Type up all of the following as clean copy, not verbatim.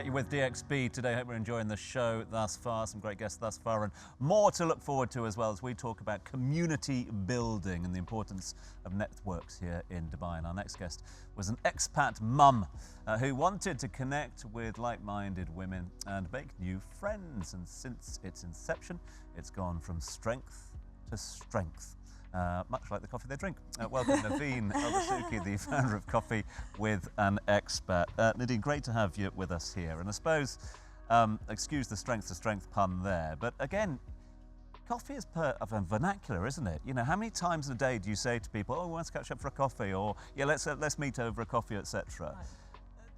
You're with DXB today. Hope we're enjoying the show thus far. Some great guests thus far, and more to look forward to as well as we talk about community building and the importance of networks here in Dubai. And our next guest was an expat mum who wanted to connect with like-minded women and make new friends. And since its inception, it's gone from strength to strength. Much like the coffee they drink. Welcome, Navine Eldesouki, the founder of Coffee With An Expat. Nadine, great to have you with us here. And I suppose, excuse the strength to strength pun there, but again, coffee is part of a vernacular, isn't it? You know, how many times a day do you say to people, oh, let's catch up for a coffee, or yeah, let's meet over a coffee, etc. Right.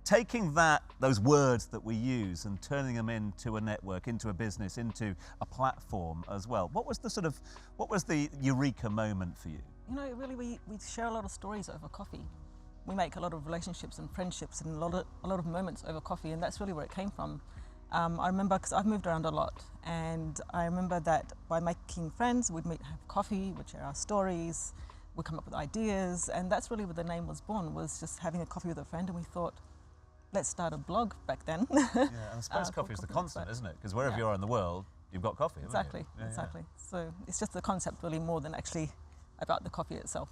Taking those words that we use and turning them into a network, into a business, into a platform as well. What was the eureka moment for you? You know, really, we share a lot of stories over coffee. We make a lot of relationships and friendships and a lot of moments over coffee, and that's really where it came from. I remember, because I've moved around a lot, and I remember that by making friends, we'd meet, have coffee, we'd share our stories, we'd come up with ideas, and that's really where the name was born, was just having a coffee with a friend, and we thought, let's start a blog back then. Yeah, and I suppose coffee is the constant, isn't it? Because wherever you are in the world, you've got coffee, haven't exactly, you? exactly. So it's just the concept really more than actually about the coffee itself.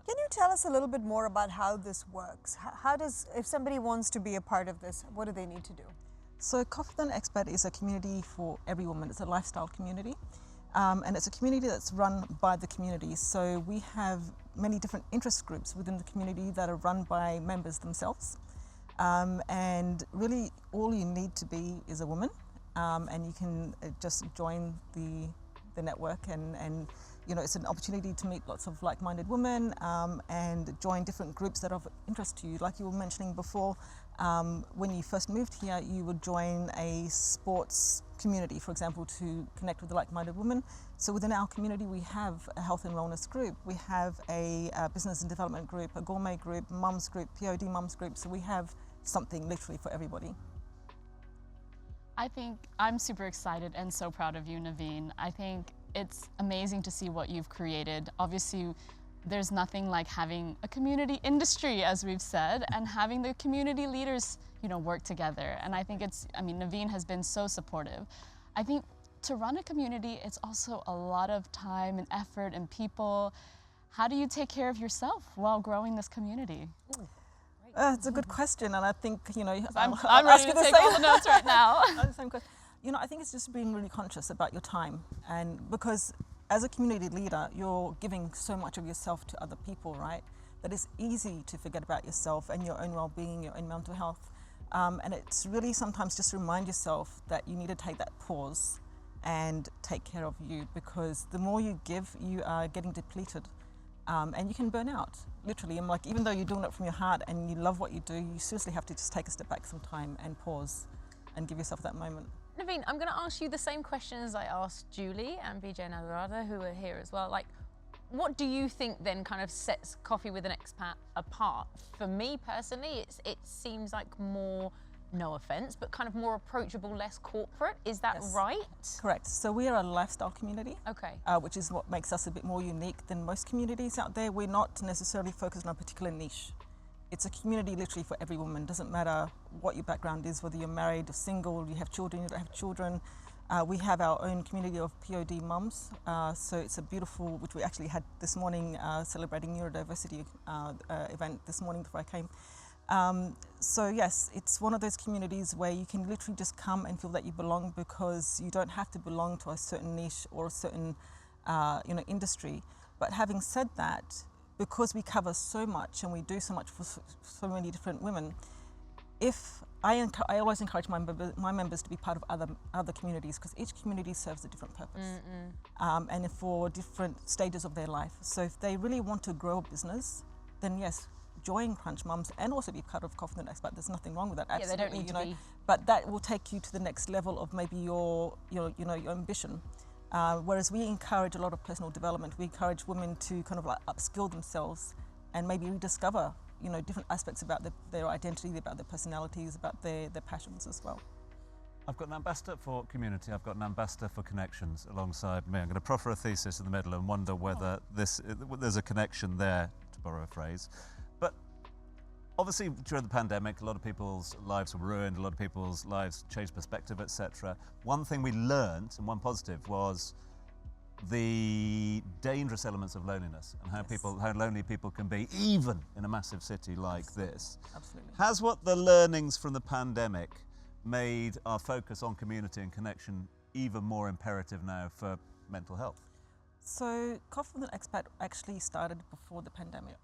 Can you tell us a little bit more about how this works? How does, if somebody wants to be a part of this, what do they need to do? So Coffee With An Expat is a community for every woman. It's a lifestyle community. And it's a community that's run by the community. So we have many different interest groups within the community that are run by members themselves. And really all you need to be is a woman, and you can just join the network, and you know, it's an opportunity to meet lots of like-minded women and join different groups that are of interest to you. Like you were mentioning before, when you first moved here, you would join a sports community, for example, to connect with the like-minded women. So within our community, we have a health and wellness group, we have a business and development group, a gourmet group, mums group, POD mums group. So we have something literally for everybody. I think I'm super excited and so proud of you, Navine. I think it's amazing to see what you've created. Obviously, there's nothing like having a community industry, as we've said, and having the community leaders, you know, work together. And I think Navine has been so supportive. I think to run a community, it's also a lot of time and effort and people. How do you take care of yourself while growing this community? It's a good question, and I think, you know, I'm ready to take all the notes right now. Same question. You know, I think it's just being really conscious about your time, and because as a community leader, you're giving so much of yourself to other people, right? That it's easy to forget about yourself and your own well-being, your own mental health. And it's really sometimes just remind yourself that you need to take that pause and take care of you, because the more you give, you are getting depleted. And you can burn out, literally. I'm like, even though you're doing it from your heart and you love what you do, you seriously have to just take a step back sometime and pause and give yourself that moment. Navine, I'm going to ask you the same question as I asked Julie and BJ and Adarada, who are here as well. Like, what do you think then kind of sets Coffee With An Expat apart? For me personally, it seems like more, no offense, but kind of more approachable, less corporate. Is that right? Correct. So we are a lifestyle community, okay, which is what makes us a bit more unique than most communities out there. We're not necessarily focused on a particular niche. It's a community literally for every woman. Doesn't matter what your background is, whether you're married or single, you have children, you don't have children. We have our own community of POD mums. So it's a beautiful, which we actually had this morning, celebrating neurodiversity event this morning before I came. So yes, it's one of those communities where you can literally just come and feel that you belong, because you don't have to belong to a certain niche or a certain you know, industry. But having said that, because we cover so much and we do so much for so many different women, I always encourage my members to be part of other communities, because each community serves a different purpose and for different stages of their life. So if they really want to grow a business, then yes, join Crunch Mums and also be part of Coffee With An Expat. There's nothing wrong with that. Absolutely, yeah, they don't need to be. But that will take you to the next level of maybe your ambition. Whereas we encourage a lot of personal development. We encourage women to kind of like upskill themselves and maybe rediscover, you know, different aspects about their identity, about their personalities, about their passions as well. I've got an ambassador for community, I've got an ambassador for connections alongside me. I'm going to proffer a thesis in the middle and wonder whether there's a connection there, to borrow a phrase. But obviously, during the pandemic, a lot of people's lives were ruined, a lot of people's lives changed perspective, etc. One thing we learned, and one positive, was the dangerous elements of loneliness and how lonely people can be, even in a massive city like this. Absolutely. Has what the learnings from the pandemic made our focus on community and connection even more imperative now for mental health? So Coffee with an Expat actually started before the pandemic.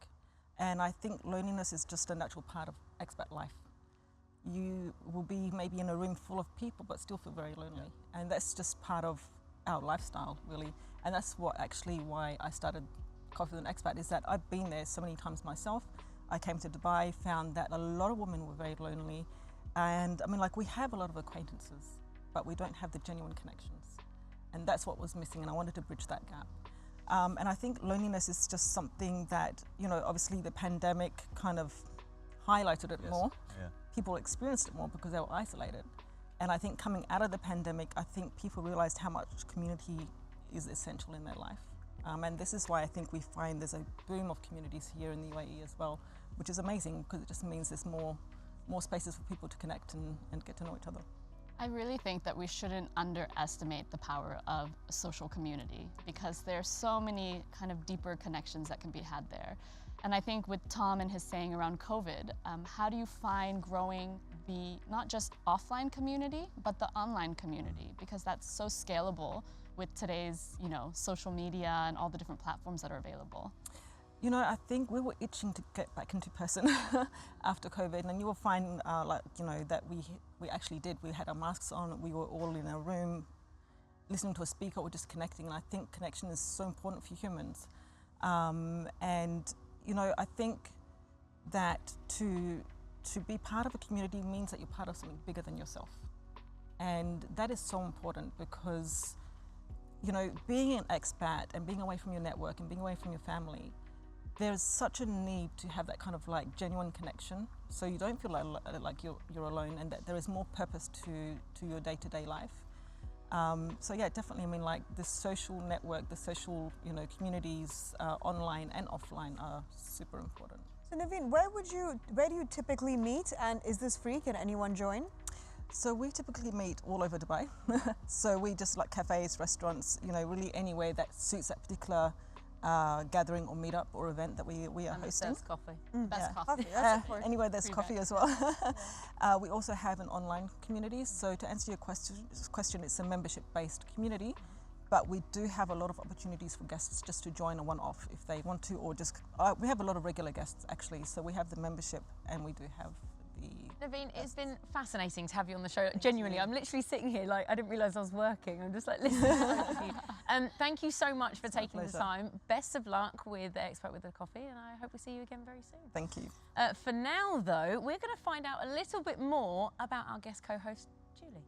And I think loneliness is just a natural part of expat life. You will be maybe in a room full of people but still feel very lonely. And that's just part of our lifestyle, really. And that's why I started Coffee with an Expat, is that I've been there so many times myself. I came to Dubai, found that a lot of women were very lonely. And I mean, like, we have a lot of acquaintances, but we don't have the genuine connections. And that's what was missing, and I wanted to bridge that gap. And I think loneliness is just something that, obviously the pandemic kind of highlighted it more. Yeah. People experienced it more because they were isolated. And I think coming out of the pandemic, I think people realized how much community is essential in their life. And this is why I think we find there's a boom of communities here in the UAE as well, which is amazing because it just means there's more spaces for people to connect and get to know each other. I really think that we shouldn't underestimate the power of a social community, because there's so many kind of deeper connections that can be had there. And I think with Tom and his saying around COVID, how do you find growing the not just offline community, but the online community? Because that's so scalable with today's, social media and all the different platforms that are available. I think we were itching to get back into person after COVID, and you will find that we actually did. We had our masks on, we were all in a room listening to a speaker or just connecting, and I think connection is so important for humans. I think that to be part of a community means that you're part of something bigger than yourself. And that is so important because, being an expat and being away from your network and being away from your family, there's such a need to have that kind of genuine connection, so you don't feel like you're alone, and that there is more purpose to your day-to-day life. So yeah, definitely. I mean, the social network, the social communities, online and offline, are super important. So Navine, where do you typically meet, and is this free? Can anyone join? So we typically meet all over Dubai. So we just cafes, restaurants, really anywhere that suits that particular gathering or meetup or event that we are hosting. Best coffee. Best coffee. That's important. Anywhere there's coffee as well. We also have an online community. So to answer your question, it's a membership-based community, but we do have a lot of opportunities for guests just to join a one-off if they want to, or just we have a lot of regular guests actually. So we have the membership, and we do have the. Navine, it's been fascinating to have you on the show. Genuinely, I'm literally sitting here I didn't realise I was working. I'm just listening to you. Thank you so much for taking the time. Best of luck with the Expat with the Coffee, and I hope we see you again very soon. Thank you. For now, though, we're going to find out a little bit more about our guest co-host, Julie.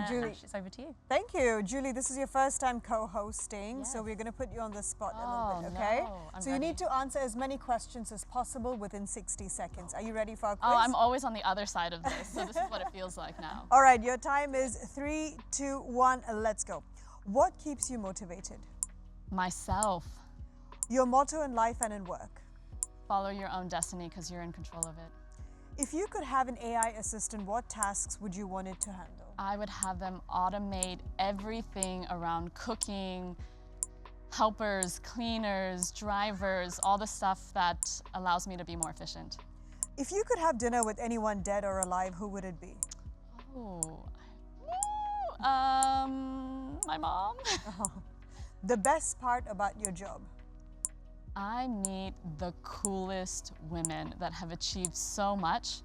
Julie, Ash, it's over to you. Thank you. Julie, this is your first time co-hosting, Yes. so we're going to put you on the spot a little bit, okay? No, I'm so you ready. need to answer as many questions as possible within 60 seconds. Are you ready for our quiz? Oh, I'm always on the other side of this, so this is what it feels like now. All right, your time is 3, 2, 1, let's go. What keeps you motivated? Myself. Your motto in life and in work? Follow your own destiny because you're in control of it. If you could have an AI assistant, what tasks would you want it to handle? I would have them automate everything around cooking, helpers, cleaners, drivers, all the stuff that allows me to be more efficient. If you could have dinner with anyone dead or alive, who would it be? Oh, my mom. The best part about your job? I meet the coolest women that have achieved so much.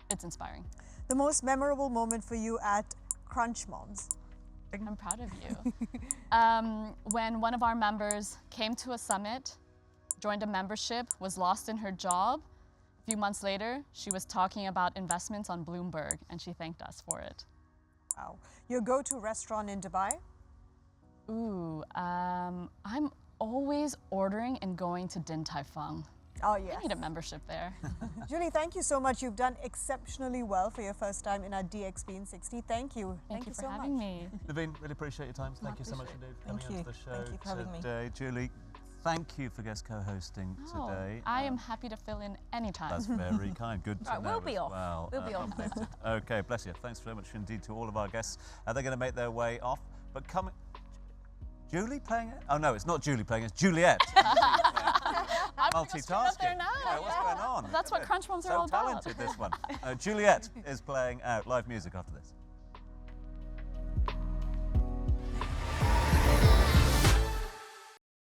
It's inspiring. The most memorable moment for you at Crunch Moms? I'm proud of you. When one of our members came to a summit, joined a membership, was lost in her job. A few months later, she was talking about investments on Bloomberg, and she thanked us for it. Wow. Your go-to restaurant in Dubai? Ooh, I'm always ordering and going to Din Tai Fung. Oh, yes. I need a membership there. Julie, thank you so much. You've done exceptionally well for your first time in our DXP in 60. Thank you. Thank you for so having much. me. Navine, really appreciate your time. Thank you so much indeed for coming Thank you. onto the show Thank you for having me. today. Julie, thank you for guest co-hosting today. I am happy to fill in anytime. That's very kind. Good to Right, know we'll be as off. well. We'll be off. Noted. Okay, bless you. Thanks very much indeed to all of our guests. They're going to make their way off, but coming. Julie playing it? Oh no, it's not Julie playing it. It's Juliet. Multitasking. up there now. Yeah, what's going on? That's what Good. Crunch Ones are So all about. talented, this one. Juliet is playing out live music after this.